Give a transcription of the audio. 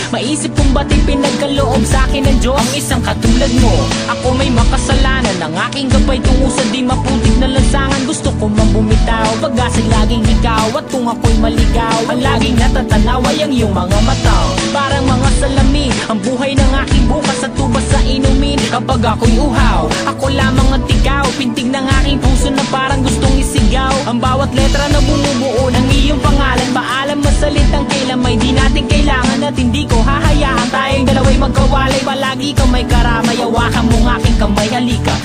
Maisip kung ba't pinagkaloob sa'kin ng Diyos ang isang katulad mo. Ako may makasalanan, ang aking gabay tungo sa di maputik na lansangan. Gusto ko mang bumitaw, pag-asa'y laging ikaw. At kung ako'y maligaw, ang laging natatanaw ay ang iyong mga mata. Parang mga salamin, ang buhay ng aking bukas at tubas sa inumin. Kapag ako'y uhaw, ako lamang at ikaw. Pintig ng aking puso na parang gustong isigaw. Ang bawat letra na bumubuo ng iyong pangalan. Paalam masalitang kailan may di natin kailangan. At hindi ko hahayaan tayong dalawa'y magkawalay. Palagi ka may karamay, hawakan mong aking kamay, halika.